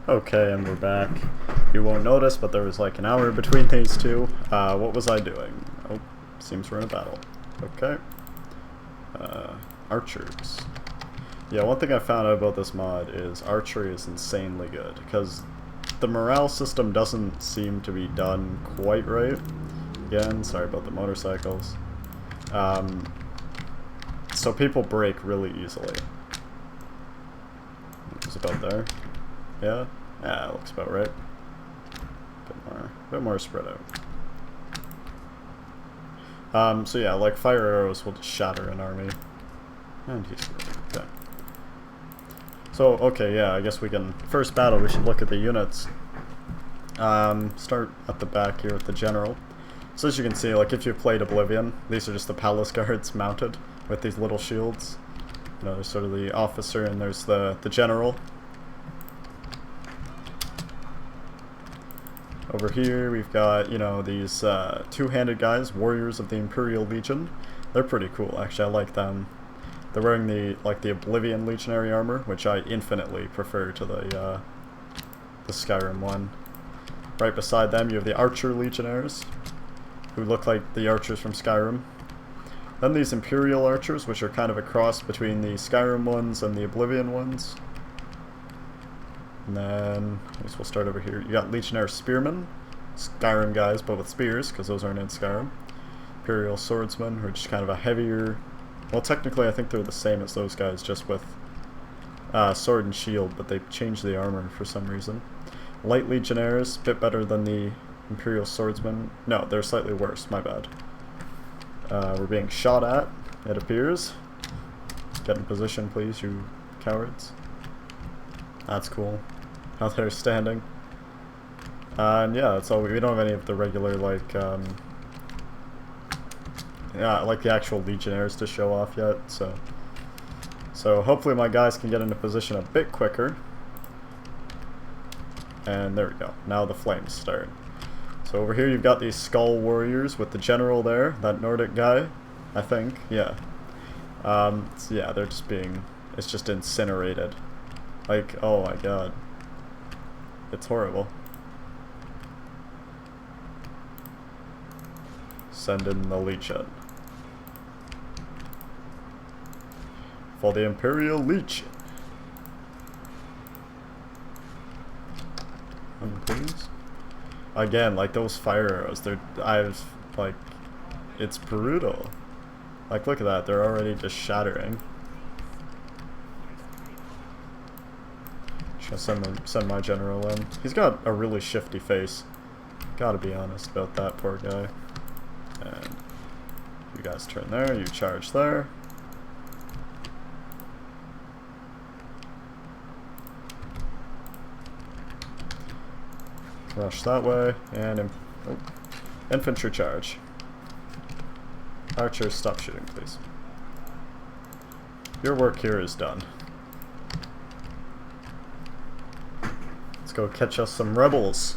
Okay, and we're back. You won't notice, but there was like an hour between these two. What was I doing? Oh, seems we're in a battle. Okay. Archers. Yeah, one thing I found out about this mod is archery is insanely good, because the morale system doesn't seem to be done quite right. Again, sorry about the motorcycles. So people break really easily. It's about there. Yeah? Yeah, looks about right. Bit more spread out. So yeah, like fire arrows will just shatter an army. And he's okay. So, okay, yeah, I guess we can... First battle, we should look at the units. Start at the back here with the general. So as you can see, like if you've played Oblivion, these are just the palace guards mounted with these little shields. You know, there's sort of the officer and there's the general. Over here we've got, you know, these two-handed guys, warriors of the Imperial Legion. They're pretty cool, actually. I like them. They're wearing the Oblivion Legionary armor, which I infinitely prefer to the Skyrim one. Right beside them you have the Archer Legionnaires, who look like the archers from Skyrim. Then these Imperial Archers, which are kind of a cross between the Skyrim ones and the Oblivion ones. And then, I guess we'll start over here. You got Legionnaire Spearmen, Skyrim guys, but with spears, because those aren't in Skyrim. Imperial Swordsmen, who are just kind of a heavier... Well, technically I think they're the same as those guys, just with sword and shield, but they changed the armor for some reason. Light Legionnaires, a bit better than the Imperial Swordsmen. No, they're slightly worse, my bad. We're being shot at, it appears. Get in position, please, you cowards. That's cool. How they're standing. And yeah, that's all. We don't have any of the regular, like, yeah, like the actual Legionnaires to show off yet, so hopefully my guys can get into position a bit quicker. And there we go. Now the flames start. So over here you've got these Skull Warriors with the general there, that Nordic guy, I think, yeah. So yeah, they're just being, it's just incinerated. Like, oh my god. It's horrible. Send in the Legion. For the Imperial Legion. Please. Again, like those fire arrows, like, it's brutal. Like, look at that, they're already just shattering. Send my general in. He's got a really shifty face. Gotta be honest about that poor guy. And you guys turn there, you charge there. Rush that way, and infantry charge. Archers, stop shooting, please. Your work here is done. Let's go catch us some rebels.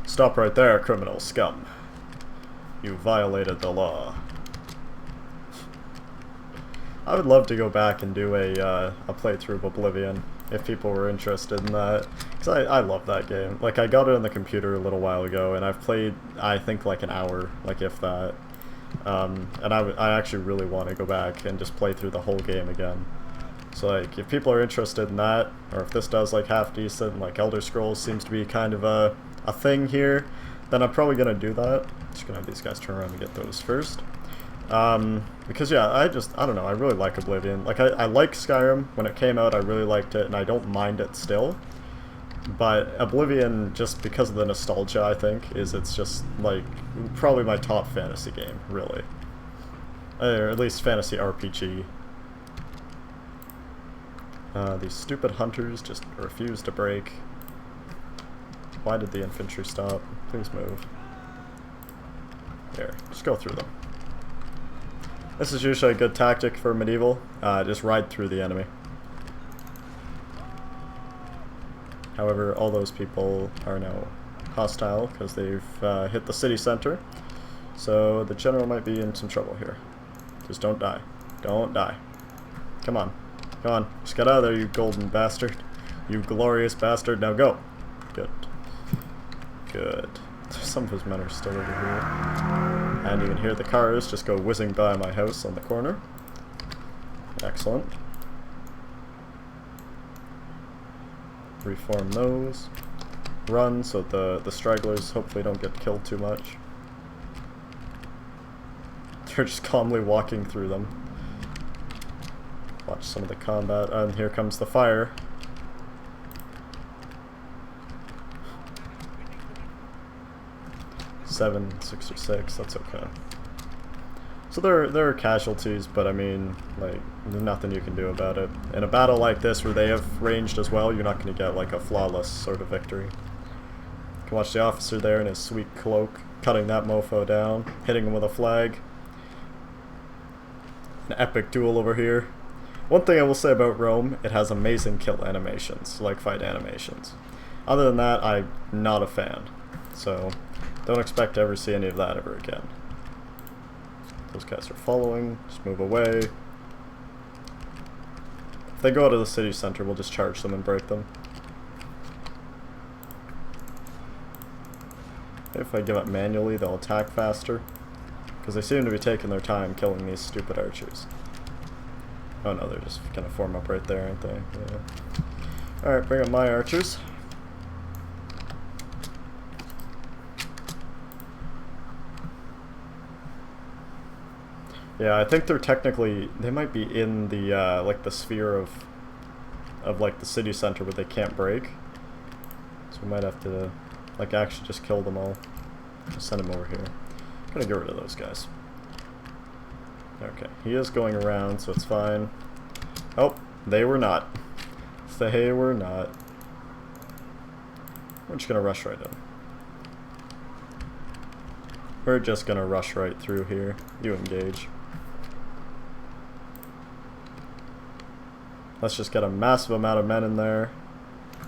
Stop right there, criminal scum. You violated the law. I would love to go back and do a playthrough of Oblivion, if people were interested in that. Because I love that game. Like, I got it on the computer a little while ago, and I've played, I think, like an hour, like if that. And I actually really want to go back and just play through the whole game again. So, like, if people are interested in that, or if this does, like, half decent, like Elder Scrolls seems to be kind of a thing here, then I'm probably going to do that. Just going to have these guys turn around and get those first. Because, yeah, I don't know, I really like Oblivion. Like, I like Skyrim. When it came out, I really liked it, and I don't mind it still. But Oblivion, just because of the nostalgia, I think, it's just, like, probably my top fantasy game, really. Or at least fantasy RPG. These stupid hunters just refuse to break. Why did the infantry stop? Please move. Here, just go through them. This is usually a good tactic for medieval. Just ride through the enemy. However, all those people are now hostile because they've hit the city center. So the general might be in some trouble here. Just don't die. Don't die. Come on. Come on. Just get out of there, you golden bastard. You glorious bastard. Now go. Good. Good. Some of his men are still over here. And you can hear the cars just go whizzing by my house on the corner. Excellent. Reform those. Run so the stragglers hopefully don't get killed too much. They're just calmly walking through them. Watch some of the combat. And here comes the fire. $766, that's okay. So there are casualties, but I mean, like, there's nothing you can do about it. In a battle like this where they have ranged as well, you're not going to get like a flawless sort of victory. You can watch the officer there in his sweet cloak, cutting that mofo down, hitting him with a flag. An epic duel over here. One thing I will say about Rome, it has amazing kill animations, like fight animations. Other than that, I'm not a fan. So, don't expect to ever see any of that ever again. Those guys are following, just move away. If they go out of the city center, we'll just charge them and break them. If I give up manually, they'll attack faster. Because they seem to be taking their time killing these stupid archers. Oh no, they're just gonna form up right there, aren't they? Yeah. Alright, bring up my archers. Yeah, I think they're technically, they might be in the, like the sphere of like the city center where they can't break. So we might have to, like, actually just kill them all. Just send him over here. I'm gonna get rid of those guys. Okay, he is going around, so it's fine. Oh, they were not. They were not. We're just gonna rush right in. We're just gonna rush right through here. You engage. Let's just get a massive amount of men in there,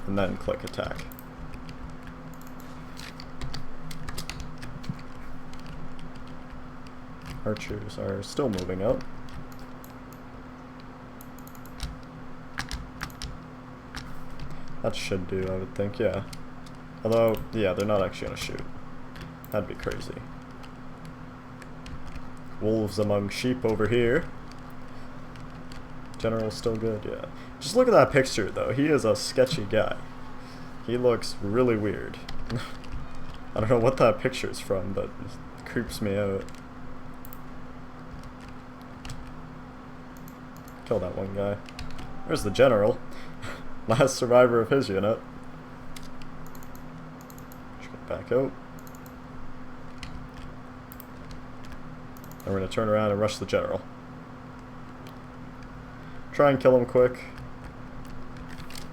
and then click attack. Archers are still moving up. That should do, I would think, yeah. Although, yeah, they're not actually gonna shoot. That'd be crazy. Wolves among sheep over here. General's still good, yeah. Just look at that picture, though. He is a sketchy guy. He looks really weird. I don't know what that picture's from, but it creeps me out. Kill that one guy. There's the general. Last survivor of his unit. Just get back out. And we're going to turn around and rush the general. Try and kill him quick.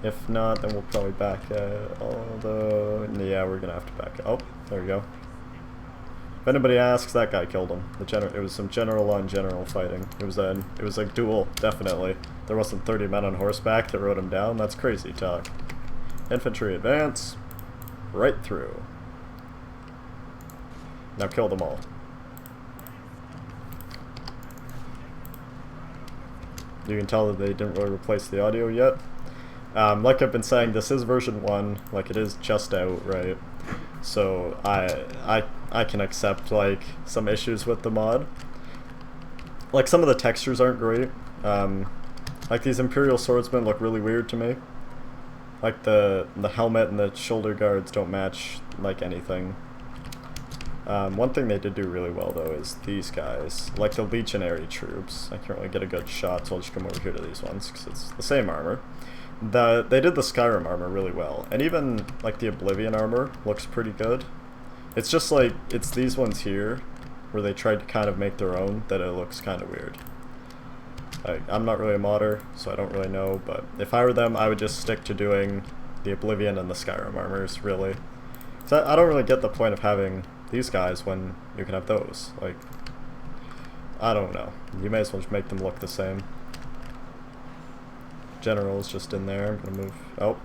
If not, then we'll probably back out. Although, yeah, we're going to have to back out. Oh, there we go. If anybody asks, that guy killed him. It was some general on general fighting. It was a duel, definitely. There wasn't 30 men on horseback that rode him down. That's crazy talk. Infantry advance. Right through. Now kill them all. You can tell that they didn't really replace the audio yet. Like I've been saying, this is version 1. Like, it is just out, right? So I can accept, like, some issues with the mod. Like, some of the textures aren't great. Like, these Imperial swordsmen look really weird to me. Like, the helmet and the shoulder guards don't match, like, anything. One thing they did do really well, though, is these guys. Like the legionary troops. I can't really get a good shot, so I'll just come over here to these ones, because it's the same armor. They did the Skyrim armor really well. And even, like, the Oblivion armor looks pretty good. It's just, like, it's these ones here, where they tried to kind of make their own, that it looks kind of weird. Like, I'm not really a modder, so I don't really know, but if I were them, I would just stick to doing the Oblivion and the Skyrim armors, really. So I don't really get the point of having these guys when you can have those. Like, I don't know. You may as well just make them look the same. General's just in there. I'm gonna move. Oh.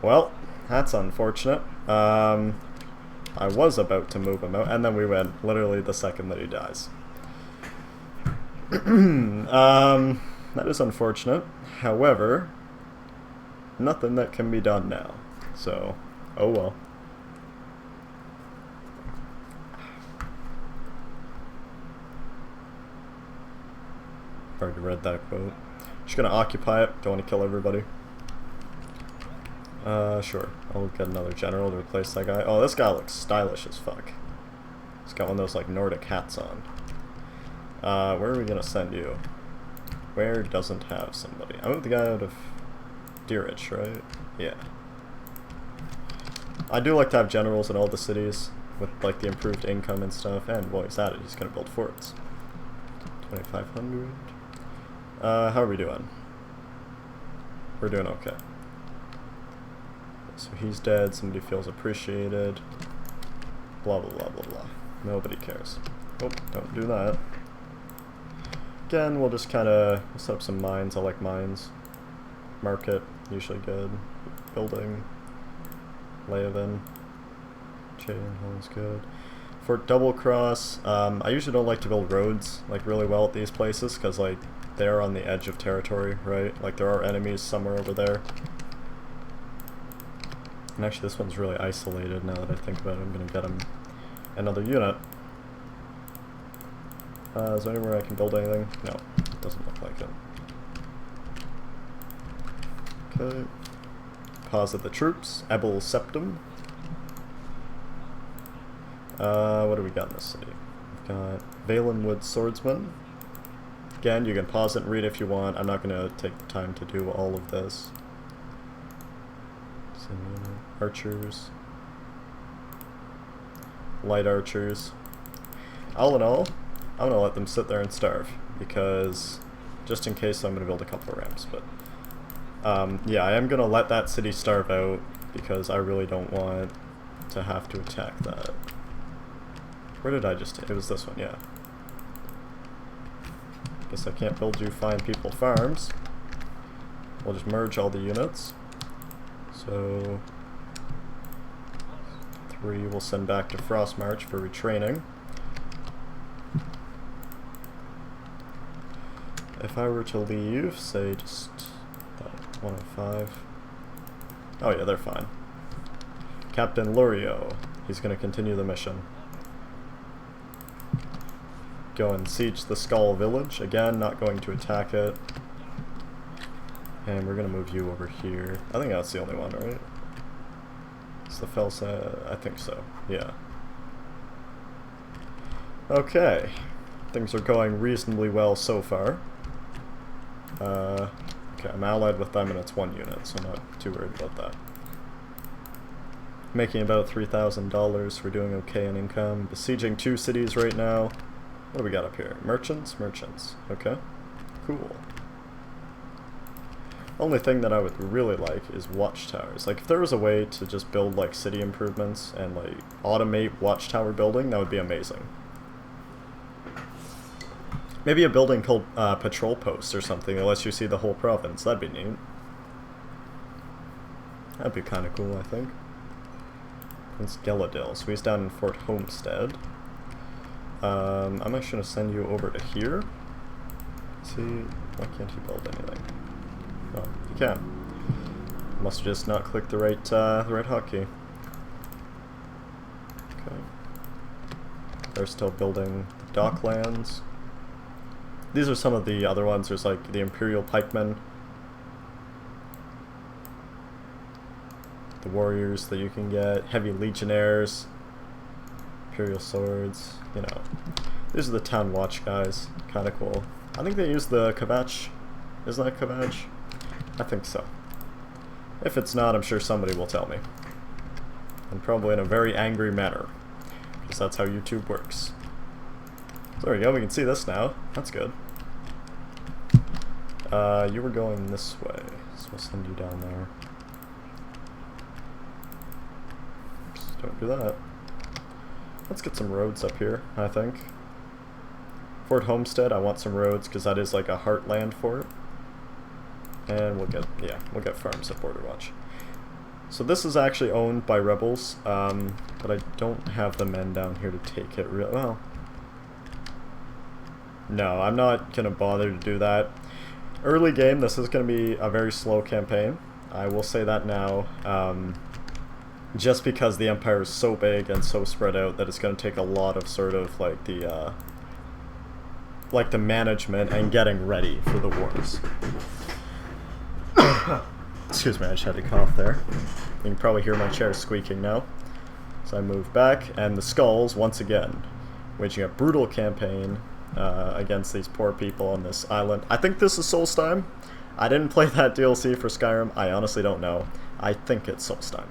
Well, that's unfortunate. I was about to move him out, and then we went literally the second that he dies. That is unfortunate. However, nothing that can be done now. So, oh well. Already read that quote. Just gonna occupy it. Don't want to kill everybody. Sure. I'll get another general to replace that guy. Oh, this guy looks stylish as fuck. He's got one of those, like, Nordic hats on. Where are we gonna send you? Where doesn't have somebody? I moved the guy out of Deerich, right? Yeah. I do like to have generals in all the cities with, like, the improved income and stuff. And, well, he's at it. He's gonna build forts. 2,500. How are we doing? We're doing okay. So he's dead, somebody feels appreciated. Blah, blah, blah, blah, blah. Nobody cares. Oh, don't do that. Again, we'll just kind of set up some mines. I like mines. Market, usually good. Building. Leoven. Chain, home's good. For Double Cross, I usually don't like to build roads, like, really well at these places, because, like, they're on the edge of territory, right? Like, there are enemies somewhere over there. And actually, this one's really isolated now that I think about it. I'm going to get him another unit. Is there anywhere I can build anything? No, doesn't look like it. Okay. Deposit the troops. Ebel Septum. What do we got in this city? We've got Valenwood Swordsman. Again, you can pause it and read if you want. I'm not going to take the time to do all of this. Archers. Light archers. All in all, I'm going to let them sit there and starve, because just in case I'm going to build a couple of ramps, but yeah, I am going to let that city starve out, because I really don't want to have to attack that. Where did I just... It was this one, yeah. Guess I can't build you fine people farms. We'll just merge all the units. So 3 we'll send back to Frostmarch for retraining. If I were to leave, say just 105. Oh yeah, they're fine. Captain Lurio, he's going to continue the mission. Go and siege the Skull Village. Again, not going to attack it. And we're going to move you over here. I think that's the only one, right? It's the Felsa. I think so. Yeah. Okay. Things are going reasonably well so far. Okay, I'm allied with them and it's 1 unit, so I'm not too worried about that. Making about $3,000. We're doing okay in income. Besieging 2 cities right now. What do we got up here? Merchants? Merchants. Okay. Cool. Only thing that I would really like is watchtowers. Like, if there was a way to just build, like, city improvements and, like, automate watchtower building, that would be amazing. Maybe a building called Patrol Post or something that lets you see the whole province. That'd be neat. That'd be kind of cool, I think. Prince Geladil. So he's down in Fort Homestead. I'm actually going to send you over to here. Let's see, why can't he build anything? Oh, he can. Must just not click the right hotkey. Okay. They're still building Docklands. These are some of the other ones. There's like the Imperial Pikemen. The warriors that you can get. Heavy Legionnaires. Imperial Swords. You know. These are the Town Watch guys. Kinda cool. I think they use the Kvatch. Isn't that Kvatch? I think so. If it's not, I'm sure somebody will tell me. And probably in a very angry manner. Because that's how YouTube works. So there we go, we can see this now. That's good. You were going this way, so we'll send you down there. Oops, don't do that. Let's get some roads up here, I think. Fort Homestead, I want some roads because that is like a heartland fort. And we'll get farms at Border Watch. So this is actually owned by rebels, but I don't have the men down here to take it real well. No, I'm not gonna bother to do that. Early game, this is gonna be a very slow campaign. I will say that now. Just because the Empire is so big and so spread out that it's going to take a lot of sort of like the management and getting ready for the wars. Excuse me, I just had to cough there. You can probably hear my chair squeaking now. So I move back, and the Skulls, once again, waging a brutal campaign against these poor people on this island. I think this is Solstheim. I didn't play that DLC for Skyrim. I honestly don't know. I think it's Solstheim.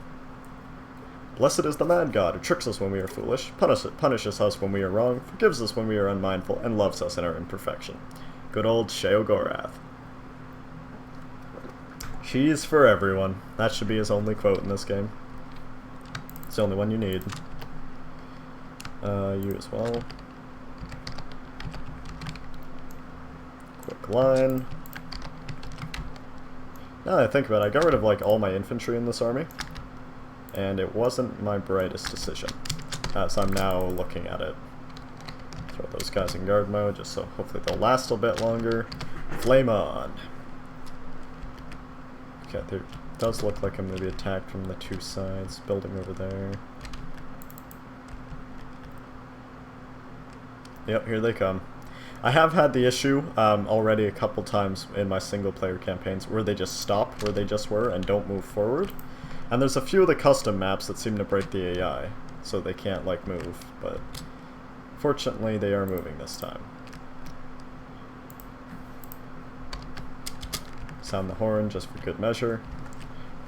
Blessed is the mad god who tricks us when we are foolish, punishes us when we are wrong, forgives us when we are unmindful, and loves us in our imperfection. Good old Sheogorath. She's for everyone. That should be his only quote in this game. It's the only one you need. You as well. Quick line. Now that I think about it, I got rid of like all my infantry in this army. And it wasn't my brightest decision, as I'm now looking at it. Throw those guys in guard mode, just so hopefully they'll last a bit longer. Flame on! Okay, there does look like I'm going to be attacked from the two sides, building over there. Yep, here they come. I have had the issue already a couple times in my single-player campaigns where they just stop where they just were and don't move forward. And there's a few of the custom maps that seem to break the AI, so they can't, like, move, but fortunately they are moving this time. Sound the horn just for good measure.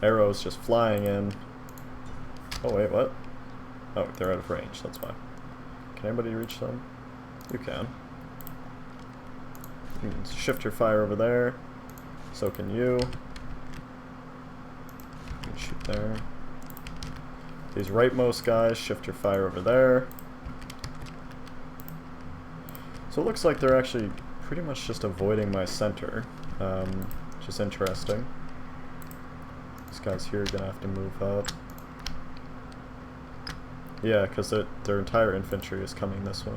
Arrows just flying in. Oh wait, what? Oh, they're out of range, that's fine. Can anybody reach them? You can. You can shift your fire over there. So can you. Shoot there. These rightmost guys, shift your fire over there. So it looks like they're actually pretty much just avoiding my center, which is interesting. These guys here are going to have to move up. Yeah, because their entire infantry is coming this way.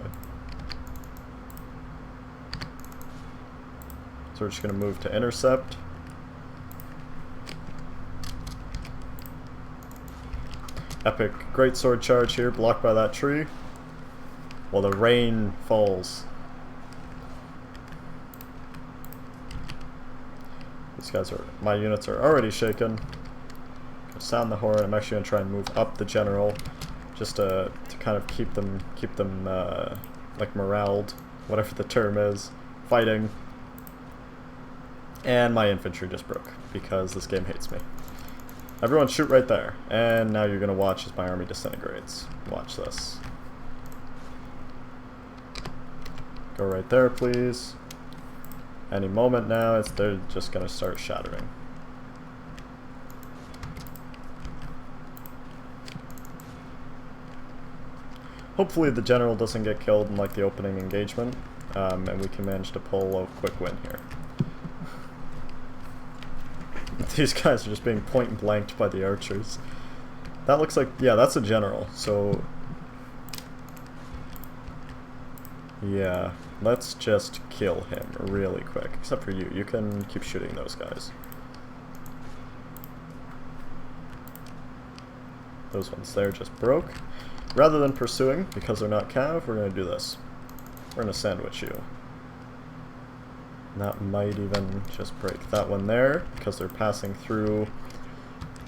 So we're just going to move to intercept. Epic greatsword charge here, blocked by that tree. While the rain falls. These guys are, my units are already shaken. Sound the horn. I'm actually gonna try and move up the general, just to kind of keep them like moraled, whatever the term is, fighting. And my infantry just broke because this game hates me. Everyone shoot right there. And now you're going to watch as my army disintegrates. Watch this. Go right there, please. Any moment now, they're just going to start shattering. Hopefully the general doesn't get killed in like the opening engagement, and we can manage to pull a quick win here. These guys are just being point blanked by the archers. That looks like, yeah, that's a general, so... yeah, let's just kill him really quick. Except for you, you can keep shooting those guys. Those ones there just broke. Rather than pursuing, because they're not cav, we're going to do this. We're going to sandwich you. And that might even just break that one there, because they're passing through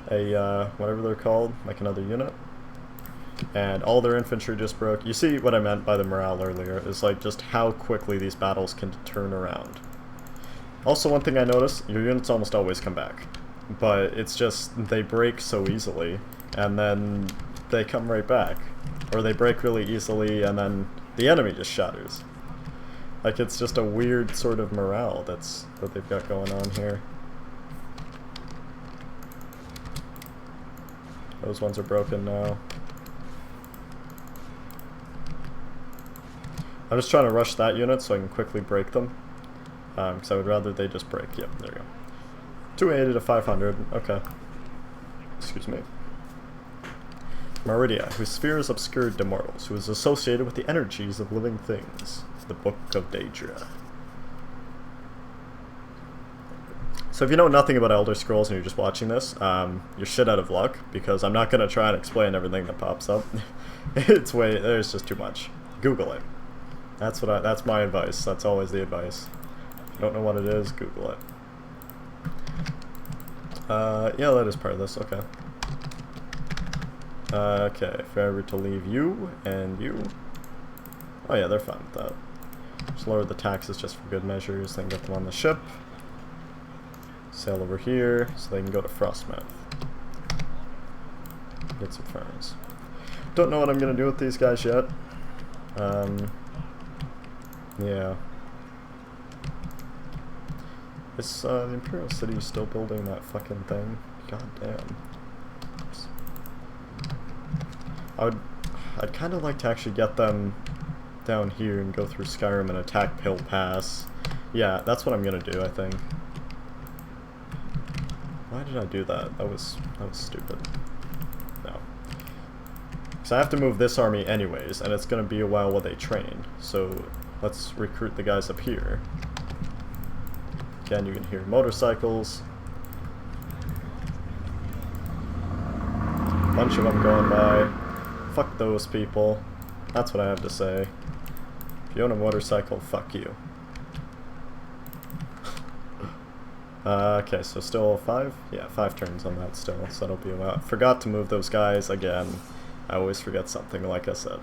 a, whatever they're called, like another unit. And all their infantry just broke. You see what I meant by the morale earlier, is like just how quickly these battles can turn around. Also, one thing I noticed, your units almost always come back. But it's just, they break so easily, and then they come right back. Or they break really easily, and then the enemy just shatters. Like, it's just a weird sort of morale that they've got going on here. Those ones are broken now. I'm just trying to rush that unit so I can quickly break them. Because I would rather they just break. Yep, there we go. 280 to 500. Okay. Excuse me. Meridia, whose sphere is obscured to mortals, who is associated with the energies of living things. The Book of Daedra. So if you know nothing about Elder Scrolls and you're just watching this, you're shit out of luck, because I'm not going to try and explain everything that pops up. There's just too much. Google it. That's my advice. That's always the advice. If you don't know what it is, Google it. Yeah, that is part of this, okay. Okay, if I were to leave you and you... Oh yeah, they're fine with that. Just lower the taxes just for good measures, then get them on the ship. Sail over here, so they can go to Frostmouth. Get some ferns. Don't know what I'm gonna do with these guys yet. Yeah. Is the Imperial City still building that fucking thing? God damn. I'd kind of like to actually get them down here and go through Skyrim and attack Pill Pass. Yeah, that's what I'm gonna do, I think. Why did I do that? That was stupid. No. So I have to move this army anyways, and it's gonna be a while while they train. So let's recruit the guys up here. Again, you can hear motorcycles. Bunch of them going by. Fuck those people. That's what I have to say. If you own a motorcycle, fuck you. Okay, so still 5? Yeah, 5 turns on that still, so that'll be a while. Forgot to move those guys again. I always forget something, like I said.